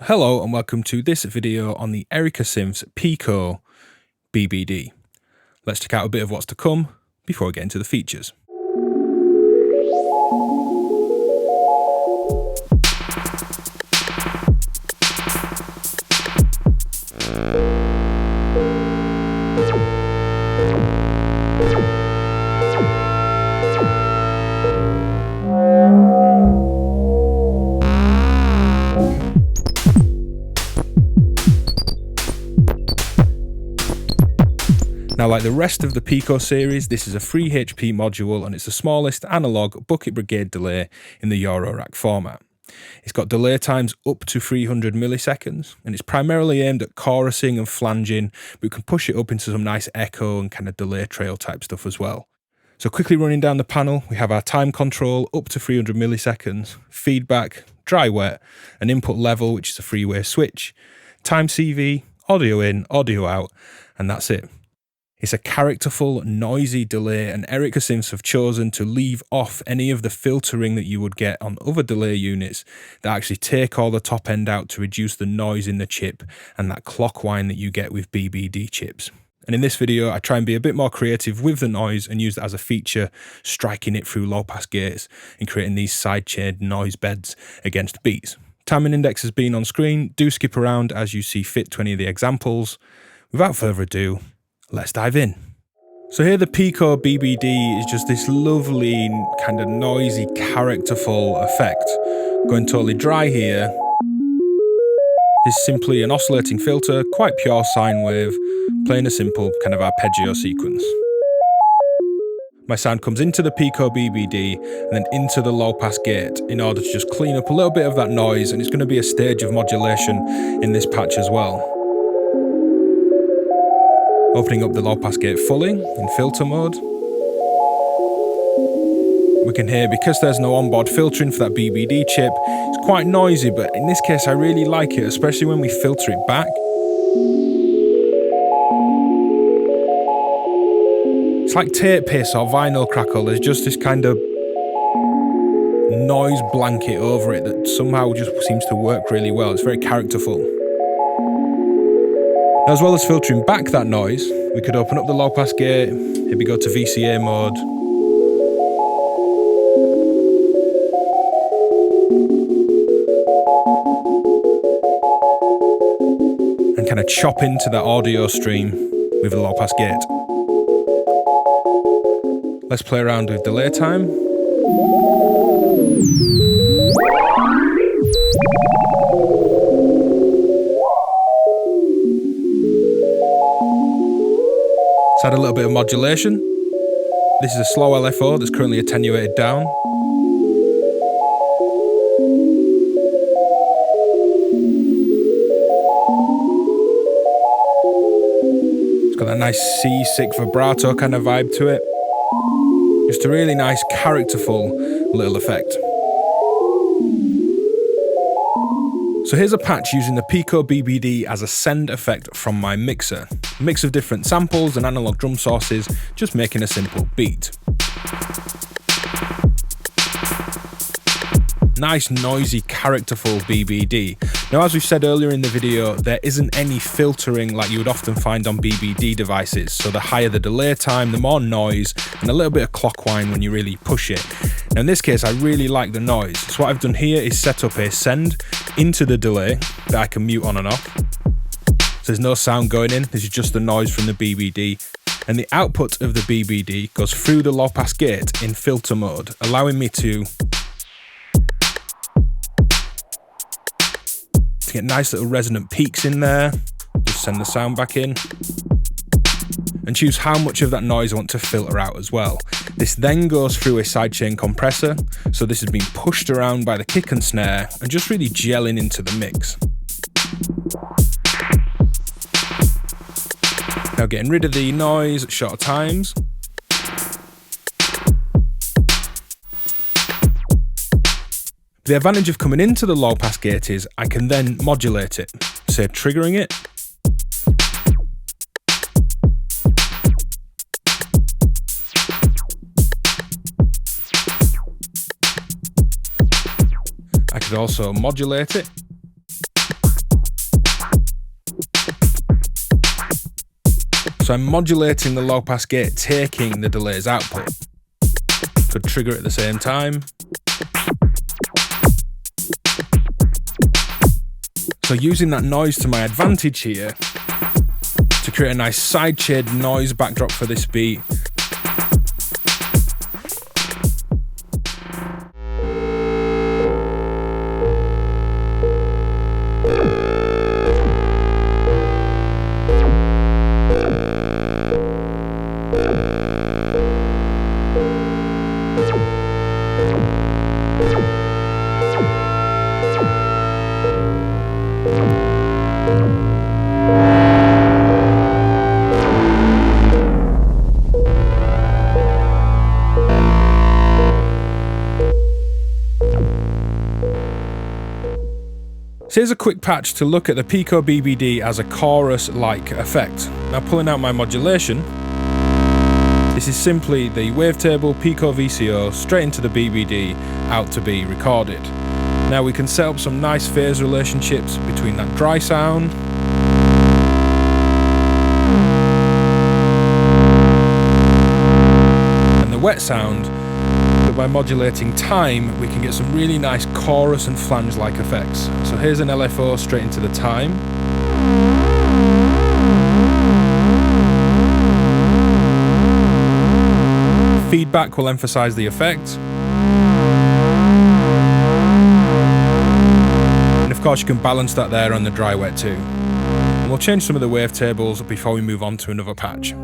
Hello and welcome to this video on the Erica Synths PICO BBD. Let's check out a bit of what's to come before we get into the features. Now, like the rest of the PICO series, this is a 3 HP module and it's the smallest analog bucket brigade delay in the Eurorack format. It's got delay times up to 300 milliseconds and it's primarily aimed at chorusing and flanging, but we can push it up into some nice echo and kind of delay trail type stuff as well. So quickly running down the panel, we have our time control up to 300 milliseconds, feedback, dry wet, an input level, which is a 3-way switch, time CV, audio in, audio out, and that's it. It's a characterful, noisy delay, and Erica Synths have chosen to leave off any of the filtering that you would get on other delay units that actually take all the top end out to reduce the noise in the chip and that clock whine that you get with BBD chips. And in this video, I try and be a bit more creative with the noise and use that as a feature, striking it through low pass gates and creating these side-chained noise beds against beats. Timing index has been on screen. Do skip around as you see fit to any of the examples. Without further ado, let's dive in. So here the PICO BBD is just this lovely kind of noisy characterful effect. Going totally dry here is simply an oscillating filter, quite pure sine wave, playing a simple kind of arpeggio sequence. My sound comes into the PICO BBD and then into the low pass gate in order to just clean up a little bit of that noise, and it's going to be a stage of modulation in this patch as well. Opening up the low pass gate fully in filter mode. We can hear, because there's no onboard filtering for that BBD chip, it's quite noisy, but in this case I really like it, especially when we filter it back. It's like tape hiss or vinyl crackle. There's just this kind of noise blanket over it that somehow just seems to work really well. It's very characterful. Now, as well as filtering back that noise, we could open up the low pass gate, maybe go to VCA mode. And kind of chop into that audio stream with the low pass gate. Let's play around with delay time. Let's add a little bit of modulation. This is a slow LFO that's currently attenuated down. It's got that nice C-sick vibrato kind of vibe to it. Just a really nice, characterful little effect. So here's a patch using the PICO BBD as a send effect from my mixer. A mix of different samples and analog drum sources, just making a simple beat. Nice, noisy, characterful BBD. Now, as we said earlier in the video, there isn't any filtering like you would often find on BBD devices. So the higher the delay time, the more noise, and a little bit of clock whine when you really push it. Now in this case, I really like the noise. So what I've done here is set up a send into the delay that I can mute on and off. So there's no sound going in, this is just the noise from the BBD. And the output of the BBD goes through the low pass gate in filter mode, allowing me to get nice little resonant peaks in there. Just send the sound back in. And choose how much of that noise I want to filter out as well. This then goes through a sidechain compressor, so this has been pushed around by the kick and snare and just really gelling into the mix. Now getting rid of the noise at shorter times. The advantage of coming into the low pass gate is I can then modulate it, say triggering it. I could also modulate it. So I'm modulating the low pass gate, taking the delay's output. Could trigger it at the same time. So using that noise to my advantage here to create a nice side-shade noise backdrop for this beat. So here's a quick patch to look at the PICO BBD as a chorus-like effect. Now pulling out my modulation, this is simply the wavetable PICO VCO straight into the BBD out to be recorded. Now we can set up some nice phase relationships between that dry sound and the wet sound. But by modulating time, we can get some really nice chorus and flange-like effects. So here's an LFO straight into the time. Feedback will emphasize the effect. And of course you can balance that there on the dry wet too. And we'll change some of the wavetables before we move on to another patch.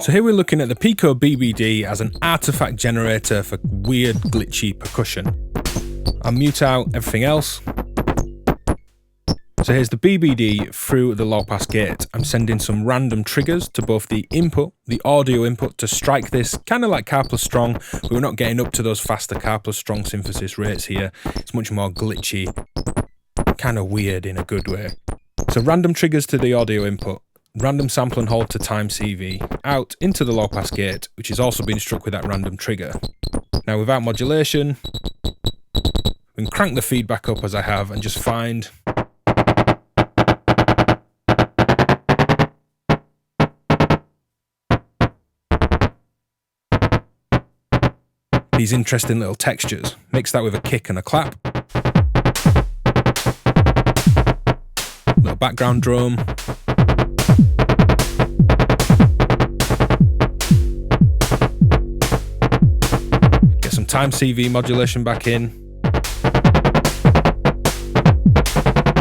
So here we're looking at the PICO BBD as an artifact generator for weird glitchy percussion. I'll mute out everything else. So here's the BBD through the low pass gate. I'm sending some random triggers to both the input, the audio input, to strike this, kind of like car plus strong, but we're not getting up to those faster car plus strong synthesis rates here. It's much more glitchy, kind of weird in a good way. So random triggers to the audio input, random sample and hold to time CV, out into the low pass gate, which is also being struck with that random trigger. Now without modulation, we can crank the feedback up as I have and just find these interesting little textures. Mix that with a kick and a clap. Little background drum. Get some time CV modulation back in.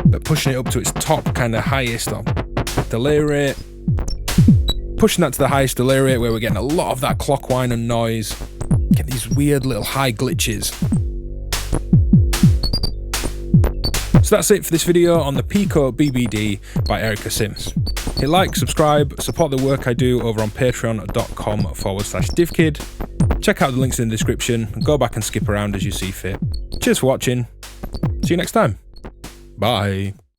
But pushing it up to its top kind of highest delay rate. Pushing that to the highest delay rate where we're getting a lot of that clock whine and noise. Get these weird little high glitches. So that's it for this video on the PICO BBD by Erica Synths. Hit like, subscribe, support the work I do over on patreon.com/DivKid. Check out the links in the description and go back and skip around as you see fit. Cheers for watching. See you next time. Bye.